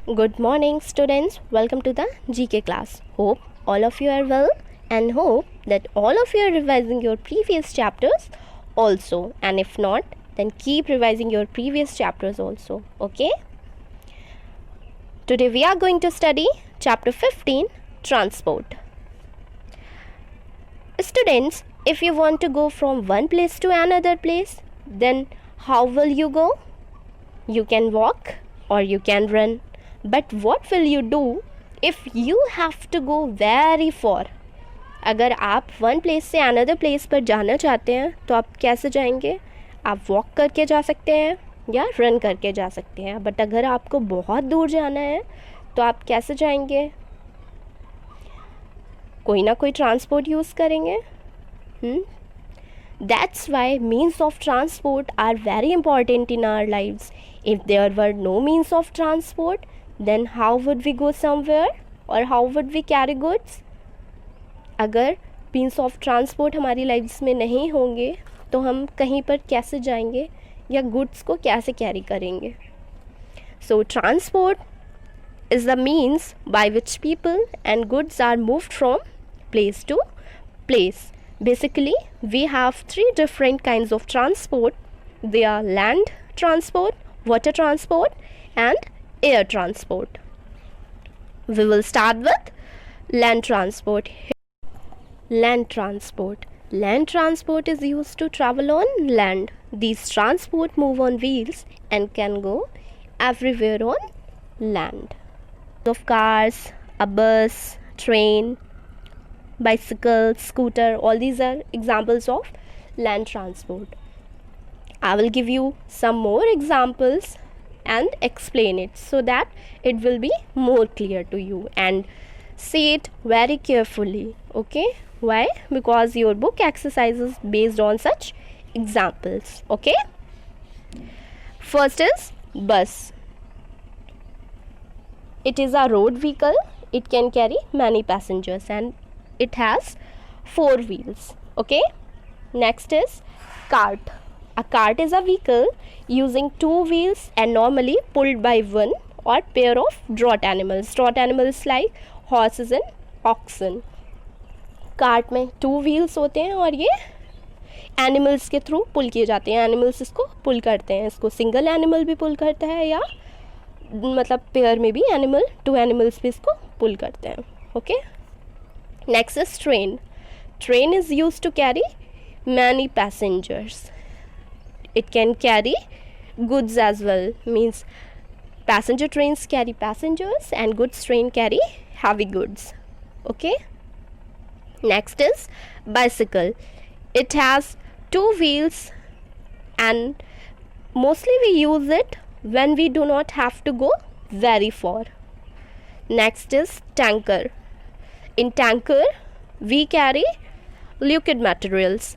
Good morning, students. Welcome to the GK class. Hope all of you are well and hope that all of you are revising your previous chapters also. And if not, then keep revising your previous chapters also. Okay? Today we are going to study chapter 15, Transport. Students, if you want to go from one place to another place, then how will you go? You can walk or you can run. But what will you do if you have to go very far? अगर आप one place से another place पर जाना चाहते हैं तो आप कैसे जाएंगे? आप वॉक करके जा सकते हैं या रन करके जा सकते हैं. बट अगर आपको बहुत दूर जाना है तो आप कैसे जाएंगे? कोई ना कोई ट्रांसपोर्ट यूज़ करेंगे. That's why means of transport are very important in our lives. If there were no means of transport, then how would we go somewhere or how would we carry goods? अगर means of transport हमारी lives में नहीं होंगे तो हम कहीं पर कैसे जाएंगे या goods को कैसे कैरी करेंगे? So transport is the means by which people and goods are moved from place to place. Basically, we have three different kinds of transport. They are land transport, water transport and air transport. We will start with land transport. Land transport. Land transport is used to travel on land. These transport move on wheels and can go everywhere on land. Of cars, a bus, train, bicycle, scooter, all these are examples of land transport. I will give you some more examples and explain it so that it will be more clear to you, and say it very carefully. Okay? Why? Because your book exercise is based on such examples. Okay? First is bus. It is a road vehicle. It can carry many passengers and it has 4 wheels. Okay? Next is cart. A cart is a vehicle using 2 wheels and normally pulled by one or pair of draught animals. Draught animals like horses and oxen. Cart में 2 wheels होते हैं और ये animals के through पुल किए जाते हैं. Animals इसको पुल करते हैं. इसको सिंगल एनिमल भी पुल करता है या मतलब पेयर में भी एनिमल 2 एनिमल्स भी इसको पुल करते हैं. Okay. Next is train. Train is used to carry many passengers. It can carry goods as well. Means passenger trains carry passengers and goods train carry heavy goods. Okay. Next is bicycle. It has 2 wheels and mostly we use it when we do not have to go very far. Next is tanker. In tanker, we carry liquid materials,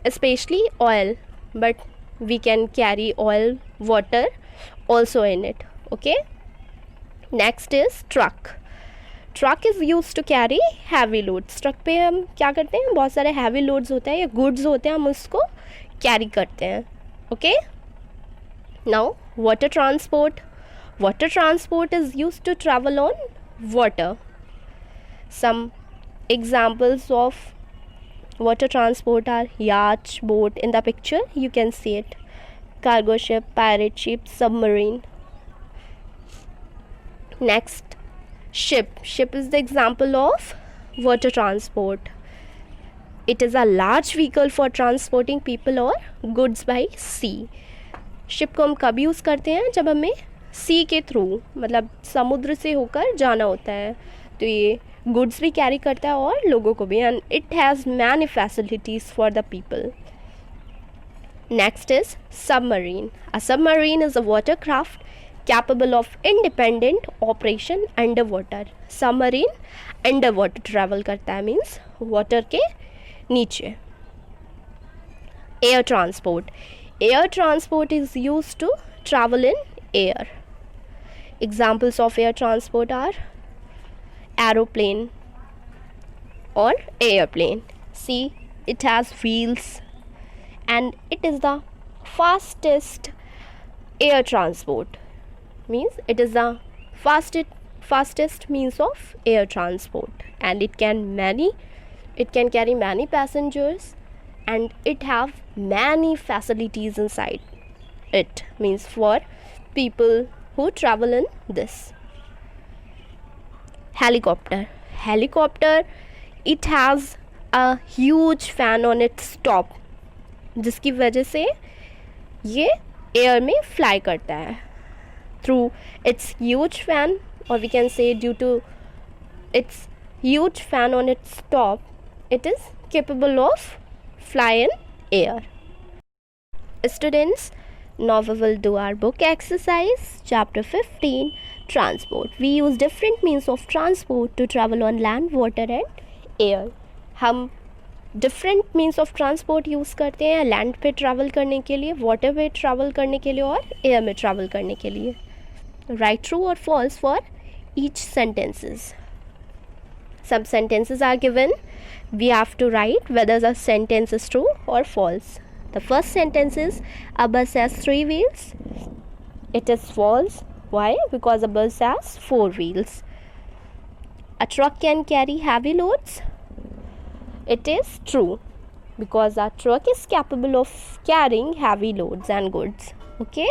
especially oil, but we can carry oil, water also in it. Okay. Next is truck. Truck is used to carry heavy loads. Truck पे हम क्या करते हैं? बहुत सारे heavy loads होते हैं या goods होते हैं, हम उसको carry करते हैं. Okay. Now water transport. Water transport is used to travel on water. Some examples of water transport are yacht, boat. In the picture you can see it. Cargo ship, pirate ship, submarine. Next, ship. Ship is the example of water transport. It is a large vehicle for transporting people or goods by sea. Ship को हम कब use करते हैं? जब हमें sea के through मतलब समुद्र से होकर जाना होता है तो ये goods भी कैरी करता है और लोगों को भी, and it has many facilities for the people. Next is submarine. A submarine is a watercraft capable of independent operation underwater. Submarine underwater travel करता है, means water के नीचे. Air transport. Air transport is used to travel in air. Examples of air transport are aeroplane or airplane. See, it has wheels and it is the fastest air transport. Means it is the fastest means of air transport, and it can carry many passengers, and it have many facilities inside it, means for people who travel in this. Helicopter, it has a huge fan on its top, जिसकी वजह से ये air में fly करता है through its huge fan, or we can say due to its huge fan on its top, it is capable of fly in air. Students, now we will do our book exercise, chapter 15, transport. We use different means of transport to travel on land, water and air. हम different means of transport use करते हैं land पे travel करने के लिए, water पे travel करने के लिए और एयर में ट्रैवल करने के लिए. राइट ट्रू और false for each sentences. Some sentences are given. We have to write whether the sentence is true or false. The first sentence is, a bus has 3 wheels. It is false. Why? Because a bus has 4 wheels. A truck can carry heavy loads. It is true, because a truck is capable of carrying heavy loads and goods. Okay.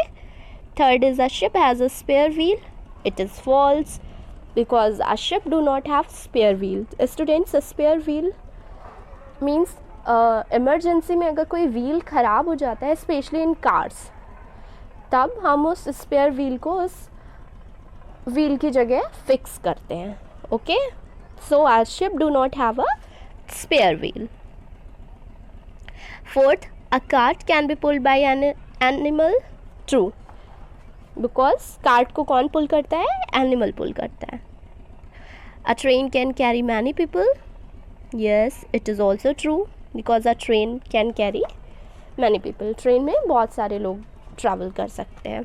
Third is, a ship has a spare wheel. It is false, because a ship do not have spare wheel. Students, a spare wheel means emergency में अगर कोई wheel ख़राब हो जाता है, specially in cars, तब हम उस स्पेयर व्हील को उस व्हील की जगह फिक्स करते हैं. Okay, so our ship do not have a spare wheel. Fourth, a cart can be pulled by an animal. True, because cart को कौन pull करता है? Animal pull करता है. A train can carry many people. Yes, it is also true, because a train can carry many people. Train में बहुत सारे लोग travel कर सकते हैं.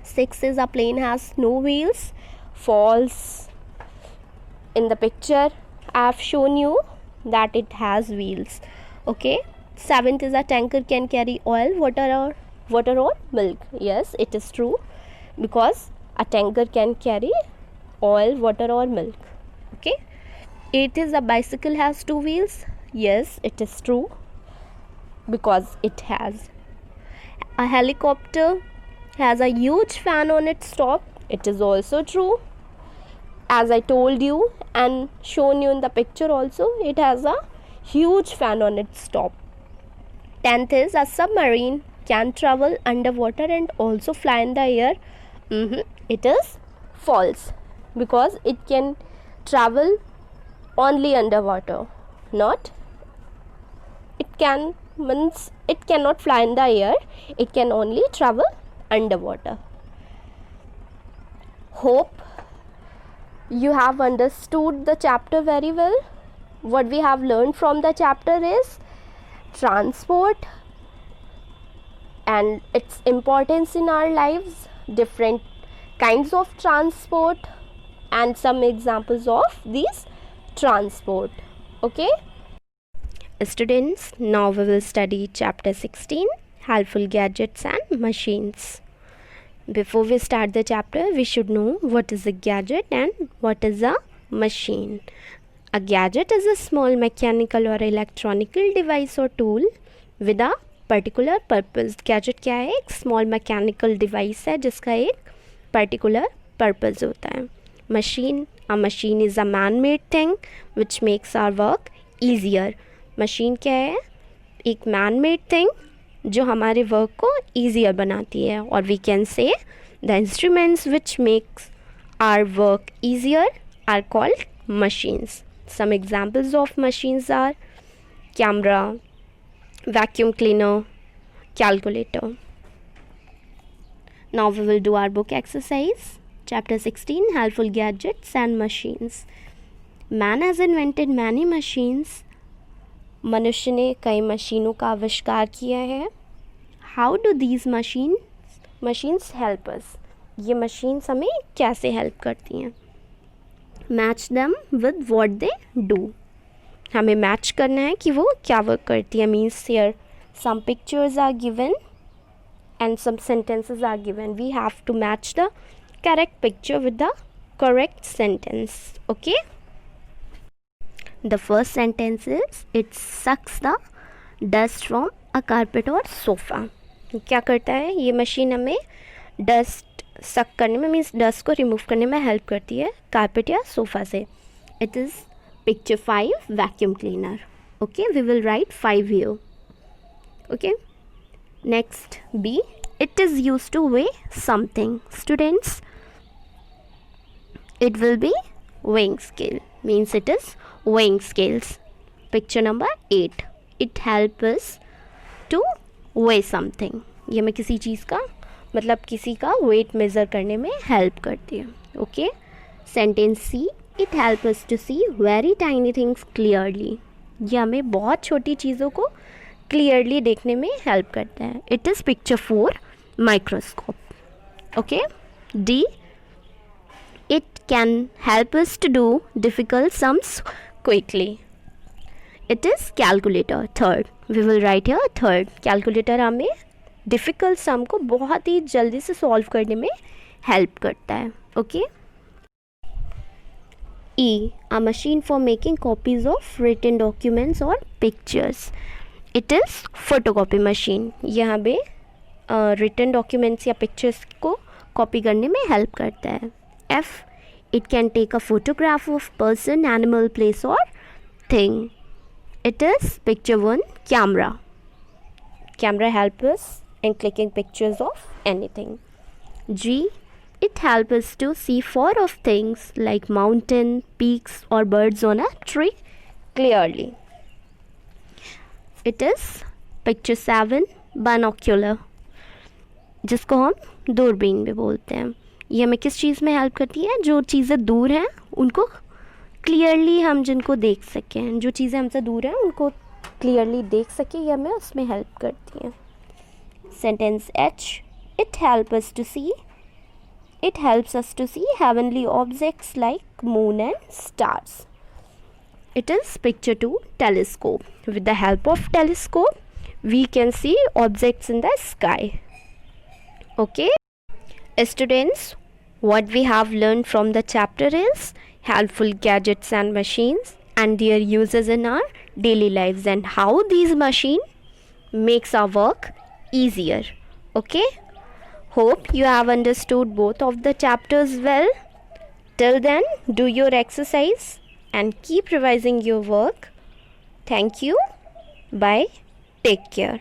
Six is, a plane has no wheels. False. In the picture I have shown you that it has wheels. Okay. Seventh is, a tanker can carry oil, water or milk. Yes, it is true, because a tanker can carry oil, water or milk. Okay. Eighth is, a bicycle has 2 wheels. Yes, it is true, because it has. A helicopter has a huge fan on its top. It is also true, as I told you and shown you in the picture also. It has a huge fan on its top. 10th is, a submarine can travel underwater and also fly in the air. It is false, because it can travel only underwater, not it cannot fly in the air, it can only travel underwater. Hope you have understood the chapter very well. What we have learned from the chapter is transport and its importance in our lives, different kinds of transport, and some examples of these transport. Okay. Students, now we will study chapter 16, helpful gadgets and machines. Before we start the chapter, we should know what is a gadget and what is a machine. A gadget is a small mechanical or electronical device or tool with a particular purpose. Gadget क्या है? एक small mechanical device है जिसका एक particular purpose होता है. Machine, a machine is a man-made thing which makes our work easier. Machine क्या है? एक man-made thing जो हमारे वर्क को ईजियर बनाती है. और we can say the instruments which makes our work easier are called machines. Some examples of machines are camera, vacuum cleaner, calculator. Now we will do our book exercise, chapter 16, helpful gadgets and machines. Man has invented many machines. मनुष्य ने कई मशीनों का आविष्कार किया है. How do these machines help us. ये machines हमें कैसे हेल्प करती हैं? Match them with what they do. हमें मैच करना है कि वो क्या वर्क करती है. Means here some pictures are given and some sentences are given. We have to match the correct picture with the correct sentence. Okay, the first sentence is it sucks the dust from a carpet or sofa. क्या करता है ये machine? हमें dust सक करने में, means dust को remove करने में हेल्प करती है कारपेट या सोफ़ा से. It is picture 5 vacuum cleaner. Okay, we will write 5 here. Okay, next B, it is used to weigh something. Students, it will be weighing scale, means it is weighing scales. Picture number 8, it helps us to weigh something. ये हमें किसी चीज़ का मतलब किसी का weight measure करने में help करती है. Okay, sentence C, it help us to see very tiny things clearly. ये हमें बहुत छोटी चीज़ों को क्लियरली देखने में हेल्प करता है. It is picture 4 microscope. Okay, D, it can help us to do difficult sums quickly. It is calculator. Third, we will write here third. Calculator हमें डिफ़िकल्ट सम को बहुत ही जल्दी से सॉल्व करने में हेल्प करता है. Okay, E, a machine for making copies of written documents or pictures. It is photocopy machine. यहाँ पे written documents या pictures को copy करने में help करता है. F, it can take a photograph of person, animal, place or thing. It is picture 1 camera. Camera helps us in clicking pictures of anything. G, it helps us to see far off things like mountain, peaks or birds on a tree clearly. It is picture 7 binocular, जिसको हम दूरबीन भी बोलते हैं. ये हमें किस चीज़ में हेल्प करती है? जो चीज़ें दूर हैं उनको क्लियरली हम जिनको देख सकें, जो चीज़ें हमसे दूर हैं उनको क्लियरली देख सकें, ये हमें उसमें हेल्प करती हैं. Sentence H, it helps us to see heavenly objects like moon and stars. It is picture 2 telescope. With the help of telescope we can see objects in the sky. Okay, students, what we have learned from the chapter is helpful gadgets and machines and their uses in our daily lives and how these machines makes our work easier. Okay, hope you have understood both of the chapters well. Till then, do your exercise and keep revising your work. Thank you. Bye. Take care.